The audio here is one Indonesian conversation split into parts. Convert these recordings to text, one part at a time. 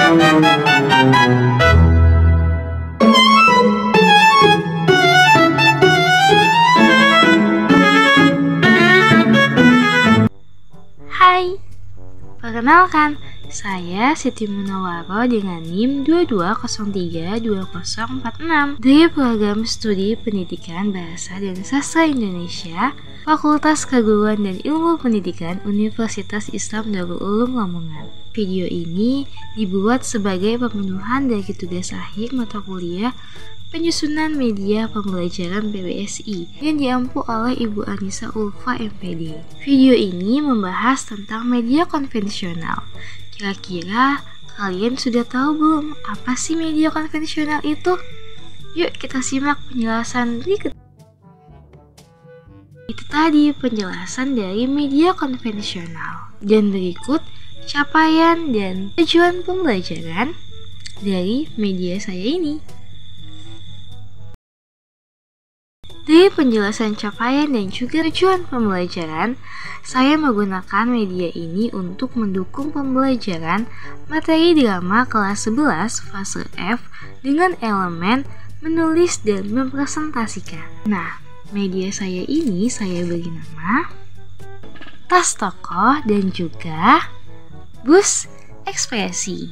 Hai, perkenalkan, saya Siti Munawaro dengan NIM 22032046 dari Program Studi Pendidikan Bahasa dan Sastra Indonesia, Fakultas Keguruan dan Ilmu Pendidikan Universitas Islam Darul Ulum Lamongan. Video ini dibuat sebagai pemenuhan dari tugas akhir mata kuliah Penyusunan Media Pembelajaran PBSI yang diampu oleh Ibu Anissa Ulfa MPD. Video ini membahas tentang media konvensional. Kira-kira kalian sudah tahu belum apa sih media konvensional itu? Yuk kita simak penjelasan berikut. Itu tadi penjelasan dari media konvensional. Dan berikut capaian dan tujuan pembelajaran dari media saya ini. Dari penjelasan capaian dan juga tujuan pembelajaran, saya menggunakan media ini untuk mendukung pembelajaran materi drama kelas 11 fase F dengan elemen menulis dan mempresentasikan. Nah, media saya ini saya beri nama Tas Tokoh dan juga Bus Ekspresi.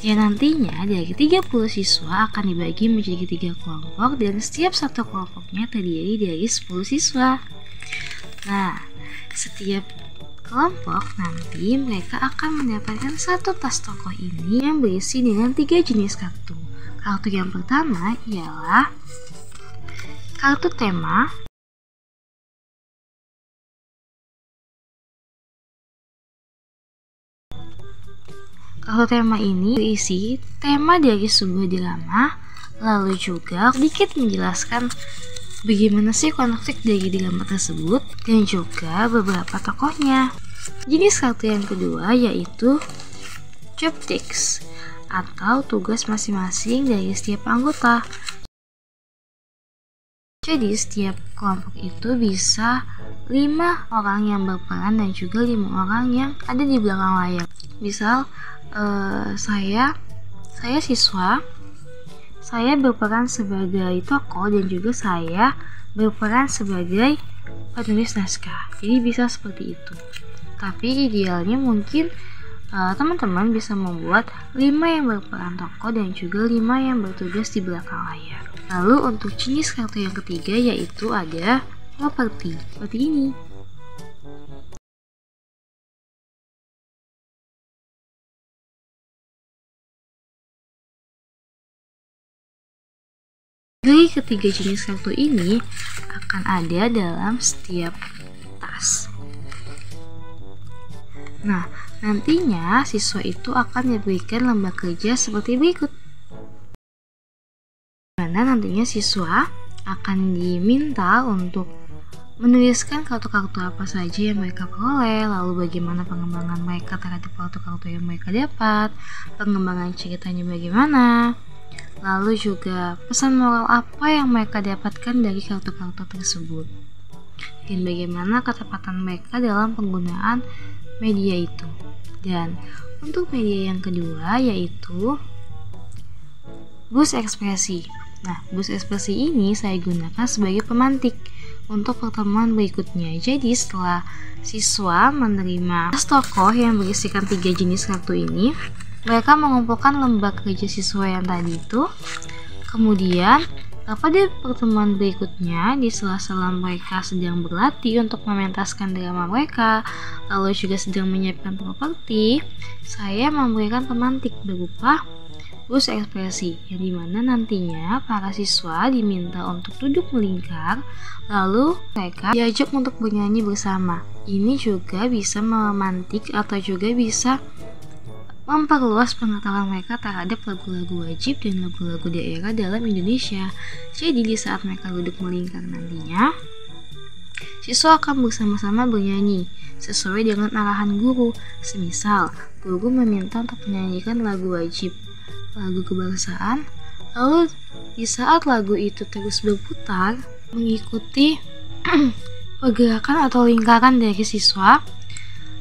Ya, nantinya dari 30 siswa akan dibagi menjadi 3 kelompok dan setiap satu kelompoknya terdiri dari 10 siswa. Nah, setiap kelompok nanti mereka akan mendapatkan satu tas tokoh ini yang berisi dengan 3 jenis kartu. Kartu yang pertama ialah kartu tema. Kartu tema ini berisi tema dari sebuah drama, lalu juga sedikit menjelaskan bagaimana sih konflik dari drama tersebut dan juga beberapa tokohnya. Jenis kartu yang kedua yaitu job text atau tugas masing-masing dari setiap anggota. Jadi setiap kelompok itu bisa 5 orang yang berperan dan juga 5 orang yang ada di belakang layar. Misal saya siswa, saya berperan sebagai tokoh dan juga saya berperan sebagai penulis naskah. Jadi bisa seperti itu. Tapi idealnya mungkin teman-teman bisa membuat 5 yang berperan tokoh dan juga 5 yang bertugas di belakang layar. Lalu untuk jenis kartu yang ketiga yaitu ada properti, seperti ini. Dari ketiga jenis kartu ini akan ada dalam setiap tas. Nah, nantinya siswa itu akan diberikan lembar kerja seperti berikut. Mana nantinya siswa akan diminta untuk menuliskan kartu-kartu apa saja yang mereka peroleh, lalu bagaimana pengembangan mereka terhadap kartu-kartu yang mereka dapat, pengembangan ceritanya bagaimana, lalu juga pesan moral apa yang mereka dapatkan dari kartu-kartu tersebut, dan bagaimana ketepatan mereka dalam penggunaan media itu. Dan untuk media yang kedua yaitu bus ekspresi. Nah, bus ekspresi ini saya gunakan sebagai pemantik untuk pertemuan berikutnya. Jadi setelah siswa menerima tas tokoh yang berisikan 3 jenis kartu ini, mereka mengumpulkan lembar kerja siswa yang tadi itu. Kemudian pada pertemuan berikutnya, di sela-sela mereka sedang berlatih untuk mementaskan drama mereka, lalu juga sedang menyiapkan properti, saya memberikan pemantik berupa bus ekspresi, yang dimana nantinya para siswa diminta untuk duduk melingkar, lalu mereka diajak untuk bernyanyi bersama. Ini juga bisa memantik atau juga bisa memperluas pengetahuan mereka terhadap lagu-lagu wajib dan lagu-lagu daerah dalam Indonesia. Jadi di saat mereka duduk melingkar nantinya, siswa akan bersama-sama bernyanyi sesuai dengan arahan guru. Semisal, guru meminta untuk menyanyikan lagu wajib, lagu kebangsaan, lalu di saat lagu itu terus berputar mengikuti pergerakan atau lingkaran dari siswa,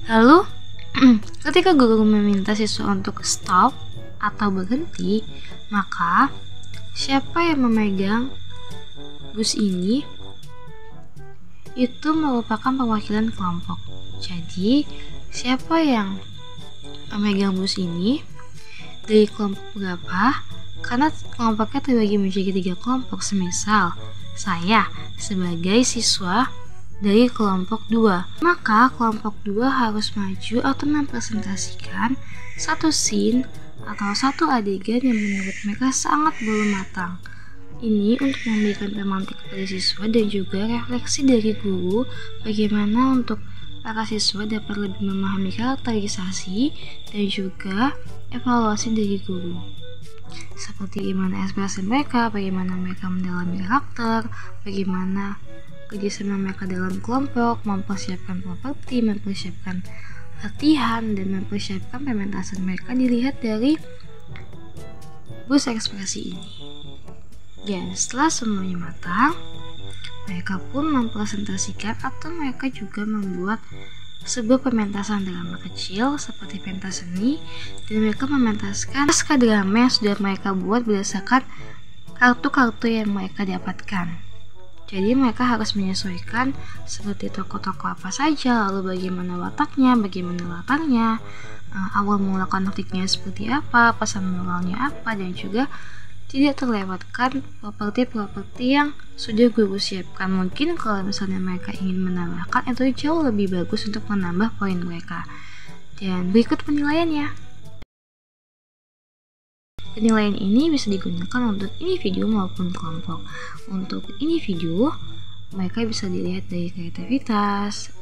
lalu Ketika guru meminta siswa untuk stop atau berhenti, maka siapa yang memegang bus ini itu merupakan perwakilan kelompok. Jadi, siapa yang memegang bus ini dari kelompok berapa? Karena kelompoknya terbagi menjadi 3 kelompok. Semisal saya sebagai siswa dari kelompok 2, maka kelompok 2 harus maju atau mempresentasikan satu scene atau satu adegan yang menurut mereka sangat belum matang. Ini untuk memberikan pemantik kepada siswa dan juga refleksi dari guru bagaimana untuk para siswa dapat lebih memahami karakterisasi dan juga evaluasi dari guru. Seperti bagaimana ekspresi mereka, bagaimana mereka mendalami karakter, bagaimana kerjasama mereka dalam kelompok, mempersiapkan properti, mempersiapkan latihan, dan mempersiapkan pementasan mereka dilihat dari bus ekspresi ini. Dan setelah semuanya matang, mereka pun mempresentasikan atau mereka juga membuat sebuah pementasan drama kecil seperti pentas seni, dan mereka mementaskan naskah drama yang sudah mereka buat berdasarkan kartu-kartu yang mereka dapatkan. Jadi mereka harus menyesuaikan seperti tokoh-tokoh apa saja, lalu bagaimana wataknya, bagaimana latarnya, awal mula konfliknya seperti apa, pesan moralnya apa, dan juga tidak terlewatkan properti-properti yang sudah guru siapkan. Mungkin kalau misalnya mereka ingin menambahkan, itu jauh lebih bagus untuk menambah poin mereka. Dan berikut penilaiannya. Penilaian ini bisa digunakan untuk individu maupun kelompok. Untuk individu, mereka bisa dilihat dari kreativitas,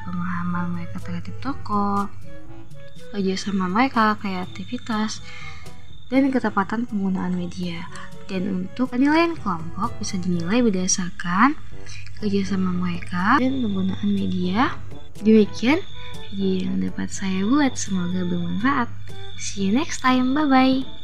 pemahaman mereka terhadap tokoh, kerjasama mereka, kreativitas, dan ketepatan penggunaan media. Dan untuk penilaian kelompok bisa dinilai berdasarkan kerjasama mereka dan penggunaan media. Demikian video yang dapat saya buat, semoga bermanfaat. See you next time, bye bye.